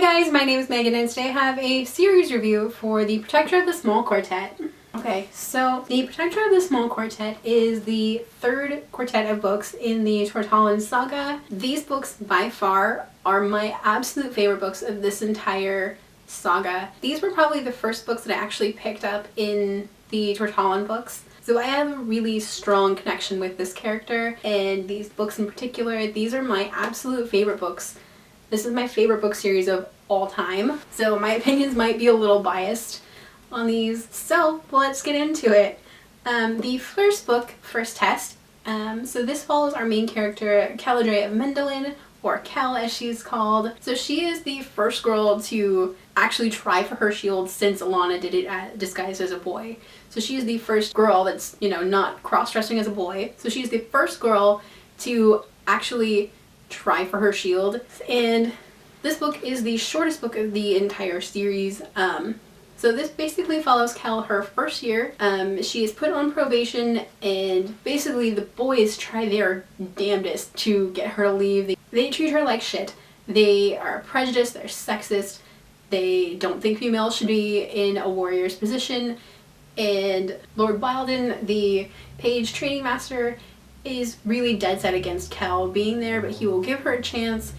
guys, my name is Megan and today I have a series review for The Protector of the Small Quartet. Okay, so The Protector of the Small Quartet is the third quartet of books in the Tortallin saga. These books by far are my absolute favorite books of this entire saga. These were probably the first books that I actually picked up in the Tortallin books. So I have a really strong connection with this character and these books in particular. These are my absolute favorite books. This is my favorite book series of all time. So my opinions might be a little biased on these. So let's get into it. The first book, First Test. So this follows our main character, Caladrea of Mendelin, or Cal as she's called. So she is the first girl to actually try for her shield since Alana did it disguised as a boy. So she is the first girl that's, not cross-dressing as a boy. So she's the first girl to actually try for her shield. And this book is the shortest book of the entire series. So this basically follows Cal her first year. She is put on probation and basically the boys try their damnedest to get her to leave. They treat her like shit. They are prejudiced, they're sexist, they don't think females should be in a warrior's position, and Lord Wildon, the page training master, is really dead set against Cal being there, but he will give her a chance,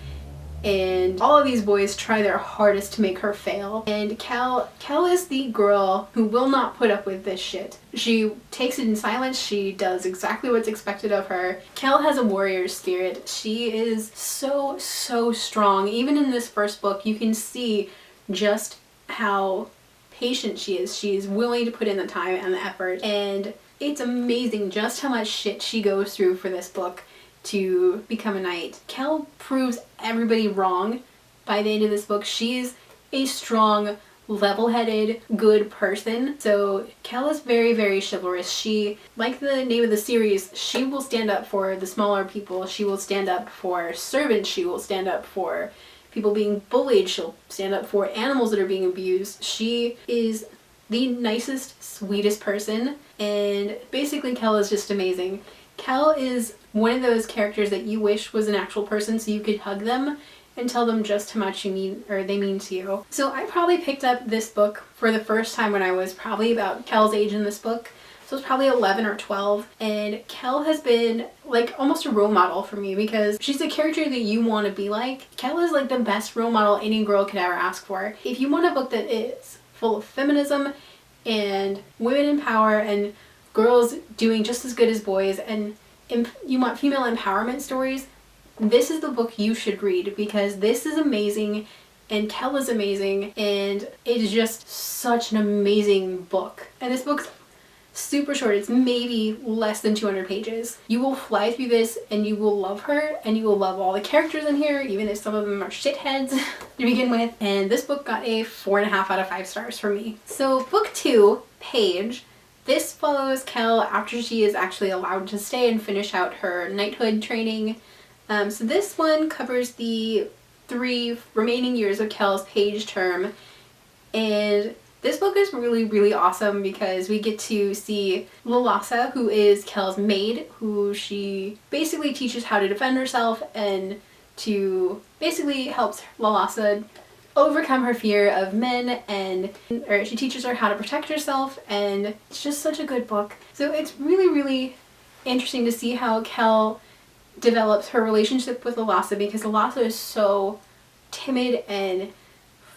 and all of these boys try their hardest to make her fail. And Cal is the girl who will not put up with this shit. She takes it in silence. She does exactly what's expected of her. Cal has a warrior's spirit. She is so strong. Even in this first book, you can see just how patient she is. She's willing to put in the time and the effort, and it's amazing just how much shit she goes through for this book to become a knight. Cal proves everybody wrong by the end of this book. She's a strong, level-headed, good person. So Cal is very chivalrous. She, like the name of the series, she will stand up for the smaller people. She will stand up for servants. She will stand up for people being bullied. She'll stand up for animals that are being abused. She is the nicest, sweetest person, and basically Cal is just amazing. Cal is one of those characters that you wish was an actual person so you could hug them and tell them just how much they mean to you. So I probably picked up this book for the first time when I was probably about Cal's age in this book. So it's probably 11 or 12, and Cal has been like almost a role model for me because she's a character that you want to be like. Cal is like the best role model any girl could ever ask for. If you want a book that is full of feminism and women in power and girls doing just as good as boys, and you want female empowerment stories, this is the book you should read because this is amazing and Cal is amazing and it is just such an amazing book. And this book's super short. It's maybe less than 200 pages. You will fly through this and you will love her and you will love all the characters in here, even if some of them are shitheads to begin with. And this book got a 4.5 out of 5 stars for me. So book 2, Paige. This follows Cal after she is actually allowed to stay and finish out her knighthood training. So this one covers the 3 remaining years of Cal's page term, and this book is really awesome because we get to see Lalassa, who is Cal's maid, who she basically teaches how to defend herself and to basically helps Lalassa overcome her fear of men, or she teaches her how to protect herself, and it's just such a good book. So it's really interesting to see how Cal develops her relationship with Lalassa because Lalassa is so timid and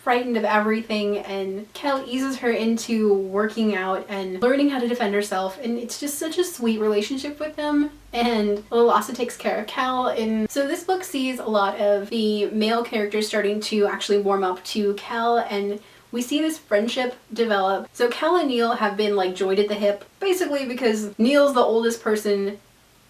frightened of everything, and Cal eases her into working out and learning how to defend herself, and it's just such a sweet relationship with them, and Lalassa takes care of Cal. And so this book sees a lot of the male characters starting to actually warm up to Cal, and we see this friendship develop. So Cal and Neil have been like joined at the hip basically because Neil's the oldest person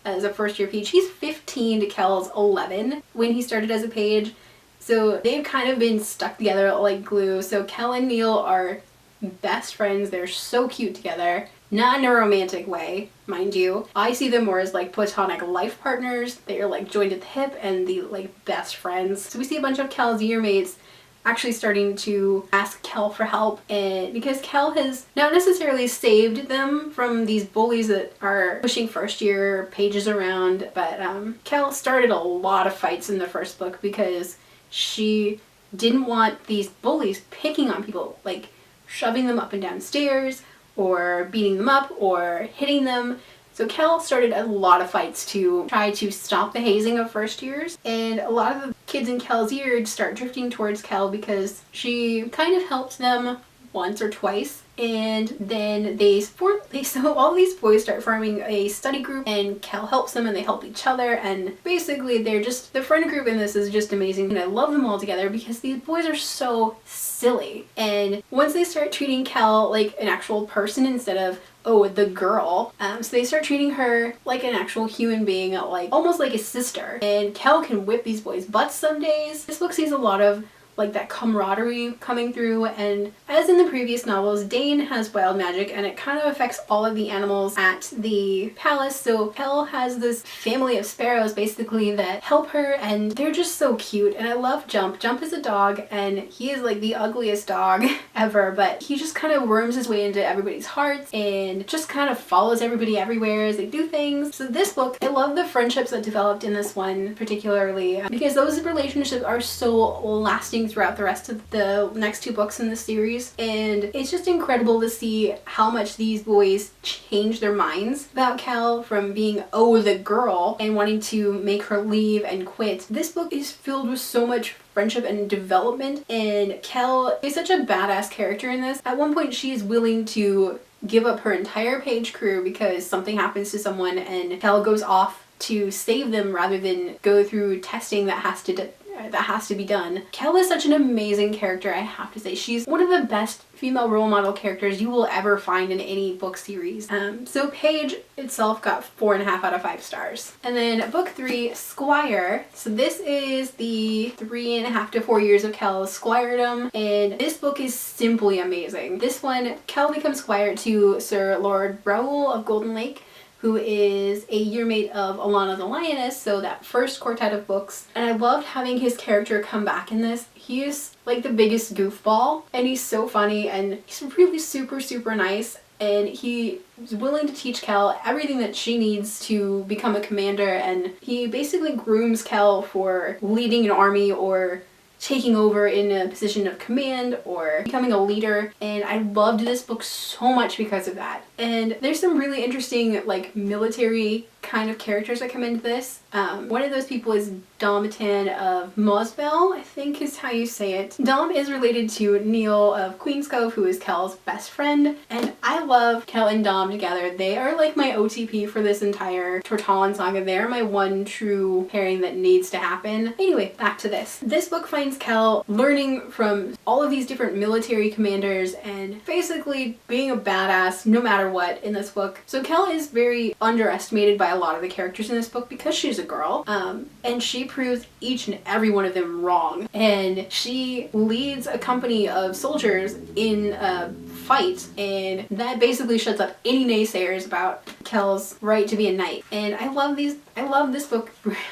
as a first year page. He's 15 to Cal's 11 when he started as a page. So they've kind of been stuck together like glue. So Cal and Neil are best friends. They're so cute together. Not in a romantic way, mind you. I see them more as like platonic life partners. They're like joined at the hip and the like best friends. So we see a bunch of Cal's yearmates actually starting to ask Cal for help, and because Cal has not necessarily saved them from these bullies that are pushing first year pages around, but Cal started a lot of fights in the first book because she didn't want these bullies picking on people, like shoving them up and down stairs or beating them up or hitting them. So Kel started a lot of fights to try to stop the hazing of first years, and a lot of the kids in Kel's year start drifting towards Kel because she kind of helped them once or twice. And then so all these boys start forming a study group, and Kel helps them and they help each other, and basically the friend group in this is just amazing, and I love them all together because these boys are so silly. And once they start treating Kel like an actual person instead of, oh, the girl, so they start treating her like an actual human being, like almost like a sister, and Kel can whip these boys' butts some days. This book sees a lot of like that camaraderie coming through, and as in the previous novels, Dane has wild magic and it kind of affects all of the animals at the palace. So Kel has this family of sparrows basically that help her, and they're just so cute, and I love Jump. Jump is a dog and he is like the ugliest dog ever, but he just kind of worms his way into everybody's hearts and just kind of follows everybody everywhere as they do things. So this book, I love the friendships that developed in this one particularly because those relationships are so lasting throughout the rest of the next two books in the series, and it's just incredible to see how much these boys change their minds about Kel from being, oh, the girl, and wanting to make her leave and quit. This book is filled with so much friendship and development, and Kel is such a badass character in this. At one point she is willing to give up her entire page crew because something happens to someone, and Kel goes off to save them rather than go through testing that has to be done. Kel is such an amazing character, I have to say. She's one of the best female role model characters you will ever find in any book series. So Paige itself got 4.5 out of 5 stars. And then book 3, Squire. So this is the 3.5 to 4 years of Kel's squiredom, and this book is simply amazing. This one, Kel becomes squire to Sir Lord Raoul of Golden Lake, who is a yearmate of Alana the Lioness, so that first quartet of books. And I loved having his character come back in this. He is like the biggest goofball, and he's so funny, and he's really super nice, and he is willing to teach Kel everything that she needs to become a commander, and he basically grooms Kel for leading an army or taking over in a position of command or becoming a leader, and I loved this book so much because of that. And there's some really interesting like military kind of characters that come into this. One of those people is Domatan of Mosbel, I think is how you say it. Dom is related to Neil of Queen's Cove, who is Kel's best friend, and I love Kel and Dom together. They are like my OTP for this entire Tortallin saga. They're my one true pairing that needs to happen. Anyway, back to this. This book finds Kel learning from all of these different military commanders and basically being a badass no matter what in this book. So Kel is very underestimated by a lot of the characters in this book because she's a girl, and she proves each and every one of them wrong, and she leads a company of soldiers in a fight, and that basically shuts up any naysayers about Kel's right to be a knight. And I love this book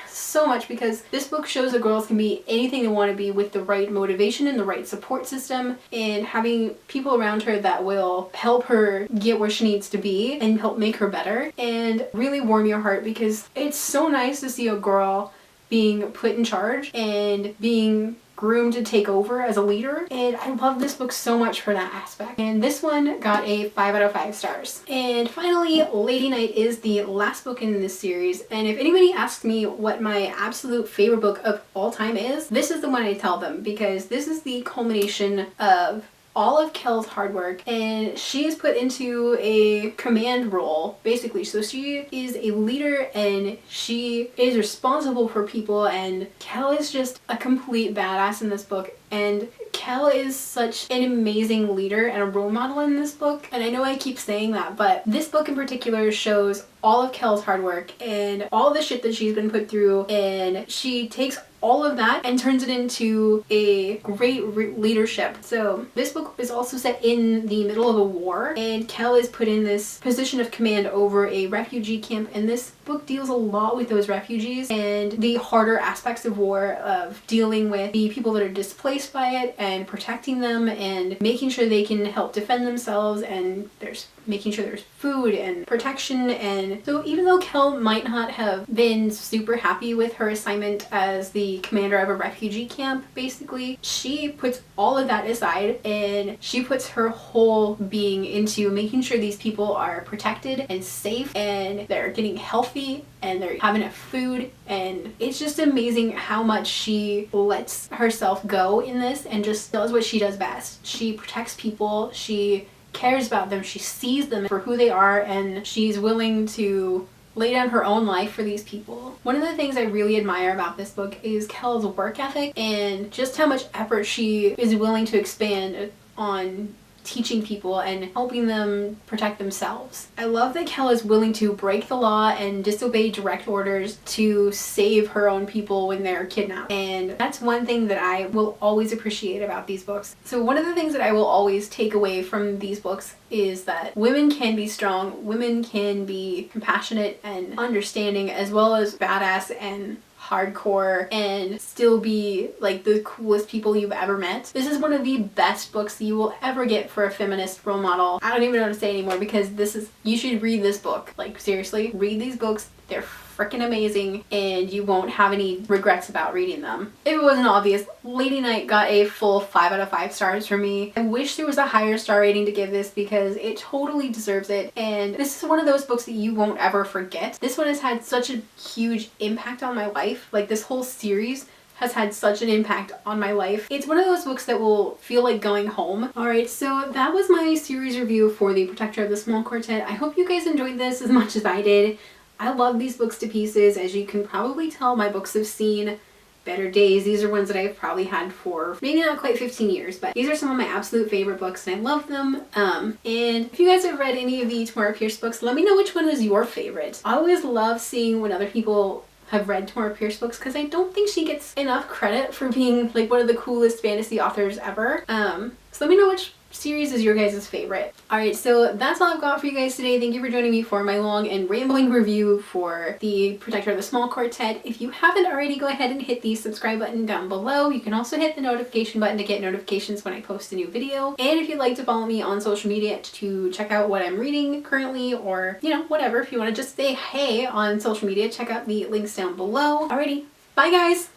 so much because this book shows that girls can be anything they want to be with the right motivation and the right support system, and having people around her that will help her get where she needs to be and help make her better and really warm your heart, because it's so nice to see a girl being put in charge and being groomed to take over as a leader, and I love this book so much for that aspect. And this one got a 5 out of 5 stars. And finally, Lady Knight is the last book in this series, and if anybody asks me what my absolute favorite book of all time is, this is the one I tell them, because this is the culmination of all of Kel's hard work, and she is put into a command role basically. So she is a leader and she is responsible for people, and Kel is just a complete badass in this book. And Kel is such an amazing leader and a role model in this book, and I know I keep saying that, but this book in particular shows all of Kel's hard work and all the shit that she's been put through, and she takes all of that and turns it into a great leadership. So this book is also set in the middle of a war, and Kel is put in this position of command over a refugee camp, and this book deals a lot with those refugees and the harder aspects of war, of dealing with the people that are displaced by it and protecting them and making sure they can help defend themselves. And there's making sure there's food and protection. And so even though Kel might not have been super happy with her assignment as the commander of a refugee camp, basically, she puts all of that aside and she puts her whole being into making sure these people are protected and safe and they're getting healthy and they're having enough food. And it's just amazing how much she lets herself go in this and just does what she does best. She protects people, she cares about them, she sees them for who they are, and she's willing to lay down her own life for these people. One of the things I really admire about this book is Kel's work ethic and just how much effort she is willing to expand on teaching people and helping them protect themselves. I love that Kel is willing to break the law and disobey direct orders to save her own people when they're kidnapped. And that's one thing that I will always appreciate about these books. So one of the things that I will always take away from these books is that women can be strong, women can be compassionate and understanding, as well as badass and hardcore, and still be like the coolest people you've ever met. This is one of the best books you will ever get for a feminist role model. I don't even know what to say anymore because you should read this book. Like, seriously, read these books. They're freaking amazing and you won't have any regrets about reading them. If it wasn't obvious, Lady Night got a full 5 out of 5 stars from me. I wish there was a higher star rating to give this because it totally deserves it, and this is one of those books that you won't ever forget. This one has had such a huge impact on my life. Like, this whole series has had such an impact on my life. It's one of those books that will feel like going home. Alright, so that was my series review for The Protector of the Small Quartet. I hope you guys enjoyed this as much as I did. I love these books to pieces. As you can probably tell, my books have seen better days. These are ones that I've probably had for maybe not quite 15 years, but these are some of my absolute favorite books and I love them. And if you guys have read any of the Tamora Pierce books, let me know which one is your favorite. I always love seeing when other people have read Tamora Pierce books because I don't think she gets enough credit for being like one of the coolest fantasy authors ever. So let me know which series is your guys' favorite. Alright, so that's all I've got for you guys today. Thank you for joining me for my long and rambling review for The Protector of the Small Quartet. If you haven't already, go ahead and hit the subscribe button down below. You can also hit the notification button to get notifications when I post a new video. And if you'd like to follow me on social media to check out what I'm reading currently, or, you know, whatever, if you want to just say hey on social media, check out the links down below. Alrighty, bye guys!